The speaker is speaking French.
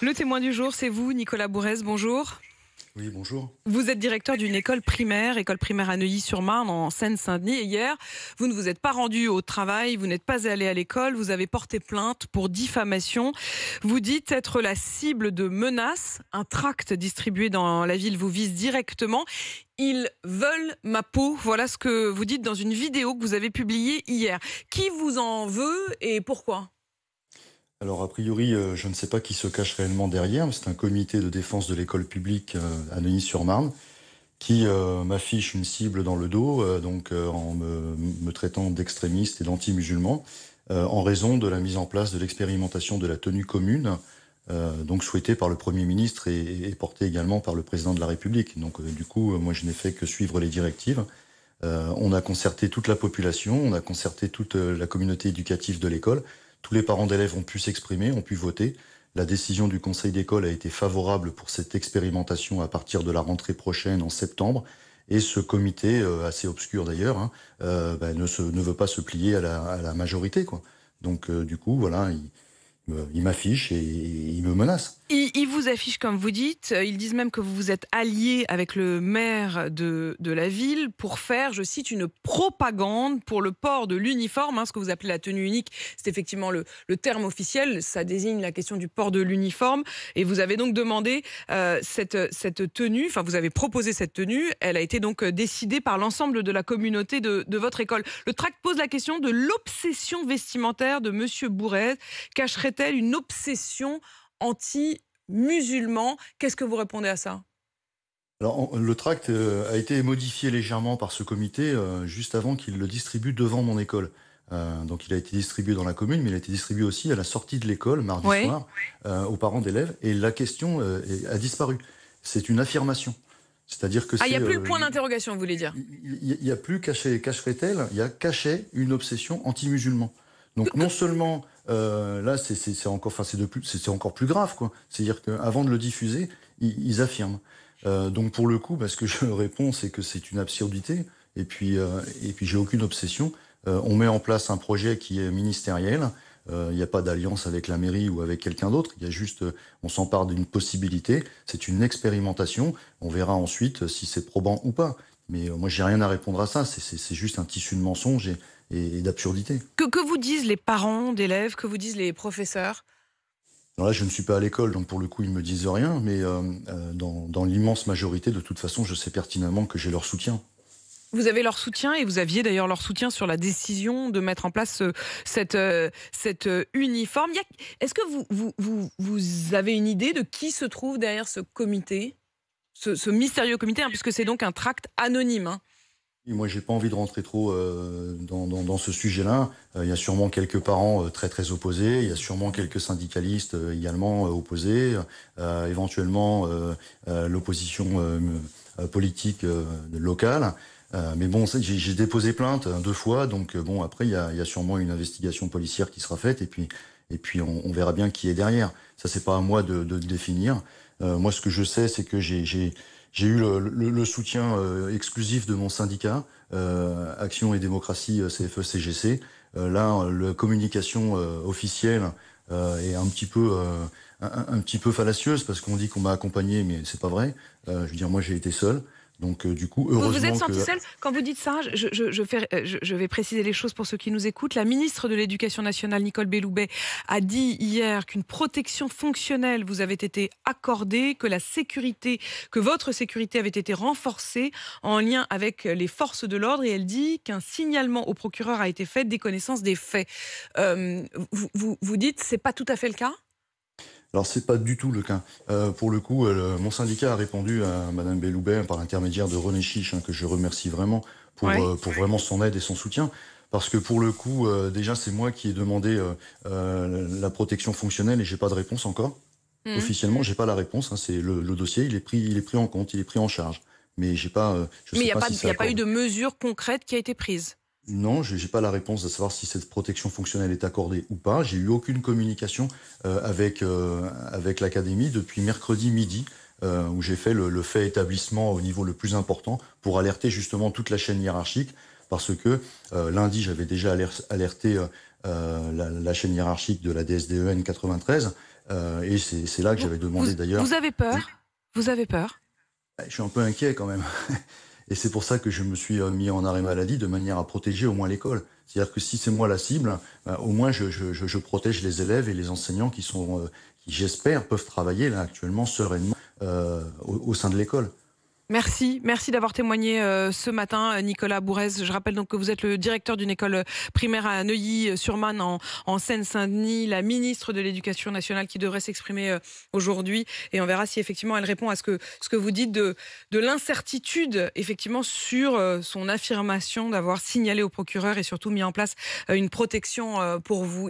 Le témoin du jour, c'est vous, Nicolas Bourrez, bonjour. Oui, bonjour. Vous êtes directeur d'une école primaire à Neuilly-sur-Marne, en Seine-Saint-Denis. Et hier, vous ne vous êtes pas rendu au travail, vous n'êtes pas allé à l'école, vous avez porté plainte pour diffamation. Vous dites être la cible de menaces. Un tract distribué dans la ville vous vise directement. Ils veulent ma peau. Voilà ce que vous dites dans une vidéo que vous avez publiée hier. Qui vous en veut et pourquoi ? Alors, a priori, je ne sais pas qui se cache réellement derrière, mais c'est un comité de défense de l'école publique à Neuilly-sur-Marne qui m'affiche une cible dans le dos, en me traitant d'extrémiste et d'anti-musulman, en raison de la mise en place de l'expérimentation de la tenue commune, donc souhaitée par le Premier ministre et portée également par le Président de la République. Donc, moi, je n'ai fait que suivre les directives. On a concerté toute la population, on a concerté toute la communauté éducative de l'école. Tous les parents d'élèves ont pu s'exprimer, ont pu voter. La décision du conseil d'école a été favorable pour cette expérimentation à partir de la rentrée prochaine en septembre. Et ce comité, assez obscur d'ailleurs, ne veut pas se plier à la majorité, quoi. Donc voilà, il m'affiche et il me menace. Ils vous affichent comme vous dites, ils disent même que vous vous êtes allié avec le maire de la ville pour faire, je cite, une propagande pour le port de l'uniforme, ce que vous appelez la tenue unique, c'est effectivement le terme officiel, ça désigne la question du port de l'uniforme, et vous avez donc demandé cette tenue, enfin vous avez proposé cette tenue, elle a été donc décidée par l'ensemble de la communauté de votre école. Le tract pose la question de l'obsession vestimentaire de Monsieur Bourrez, cacherait-elle une obsession anti-musulmans? Qu'est-ce que vous répondez à ça? Alors, le tract a été modifié légèrement par ce comité juste avant qu'il le distribue devant mon école. Donc il a été distribué dans la commune, mais il a été distribué aussi à la sortie de l'école, mardi Oui. soir, aux parents d'élèves. Et la question a disparu. C'est une affirmation. C'est-à-dire que Il n'y c'est... a plus le point d'interrogation, vous voulez dire? Il n'y a plus cacherait-elle, il y a cachait une obsession anti-musulman. Donc non seulement, là, c'est encore plus grave, quoi. C'est-à-dire qu'avant de le diffuser, ils affirment. Donc pour le coup, ce que je réponds, c'est que c'est une absurdité. Et puis j'ai aucune obsession. On met en place un projet qui est ministériel. Il n'y a pas d'alliance avec la mairie ou avec quelqu'un d'autre. Il y a juste, on s'empare d'une possibilité. C'est une expérimentation. On verra ensuite si c'est probant ou pas. Mais moi, j'ai rien à répondre à ça. C'est juste un tissu de mensonges et d'absurdité. Que vous disent les parents d'élèves, que vous disent les professeurs? Alors là, je ne suis pas à l'école, donc pour le coup, ils me disent rien. Mais dans l'immense majorité, de toute façon, je sais pertinemment que j'ai leur soutien. Vous avez leur soutien et vous aviez d'ailleurs leur soutien sur la décision de mettre en place cet uniforme. Est-ce que vous avez une idée de qui se trouve derrière ce comité, ce mystérieux comité, puisque c'est donc un tract anonyme, Et moi, j'ai pas envie de rentrer trop dans ce sujet-là. Il y a sûrement quelques parents très très opposés. Il y a sûrement quelques syndicalistes également opposés. Éventuellement l'opposition politique locale. Mais bon, j'ai déposé plainte 2 fois, donc après il y a sûrement une investigation policière qui sera faite et puis on verra bien qui est derrière. Ça c'est pas à moi de définir. Moi ce que je sais c'est que j'ai eu le soutien exclusif de mon syndicat Action et Démocratie CFE-CGC. Là la communication officielle est un petit peu fallacieuse parce qu'on dit qu'on m'a accompagné, mais c'est pas vrai. Je veux dire, moi j'ai été seul. Donc Vous vous êtes heureusement senti que... seul quand vous dites ça? Je vais préciser les choses pour ceux qui nous écoutent. La ministre de l'Éducation nationale, Nicole Belloubet, a dit hier qu'une protection fonctionnelle vous avait été accordée, que votre sécurité avait été renforcée en lien avec les forces de l'ordre, et elle dit qu'un signalement au procureur a été fait dès connaissance des faits. Vous dites c'est pas tout à fait le cas? Alors c'est pas du tout le cas. Pour le coup, mon syndicat a répondu à Madame Belloubet par l'intermédiaire de René Chiche, que je remercie vraiment Ouais. pour vraiment son aide et son soutien. Parce que pour le coup, déjà c'est moi qui ai demandé la protection fonctionnelle et j'ai pas de réponse encore. Mhm. Officiellement, j'ai pas la réponse. C'est le dossier, il est pris en compte, il est pris en charge. Mais j'ai pas, je Mais sais il pas si n'y c'est a pas eu accordé. de mesure concrète qui a été prise. Non, j'ai pas la réponse de savoir si cette protection fonctionnelle est accordée ou pas. J'ai eu aucune communication avec l'académie depuis mercredi midi, où j'ai fait le fait établissement au niveau le plus important pour alerter justement toute la chaîne hiérarchique, parce que lundi j'avais déjà alerté la chaîne hiérarchique de la DSDEN 93, Et c'est là que j'avais demandé d'ailleurs. Vous avez peur? Vous avez peur? Je suis un peu inquiet quand même. Et c'est pour ça que je me suis mis en arrêt maladie de manière à protéger au moins l'école. C'est-à-dire que si c'est moi la cible, au moins je protège les élèves et les enseignants qui qui j'espère peuvent travailler là actuellement sereinement au sein de l'école. Merci d'avoir témoigné ce matin, Nicolas Bourrez. Je rappelle donc que vous êtes le directeur d'une école primaire à Neuilly-sur-Marne en Seine-Saint-Denis, la ministre de l'Éducation nationale qui devrait s'exprimer aujourd'hui. Et on verra si effectivement elle répond à ce que vous dites de l'incertitude effectivement sur son affirmation d'avoir signalé au procureur et surtout mis en place une protection pour vous.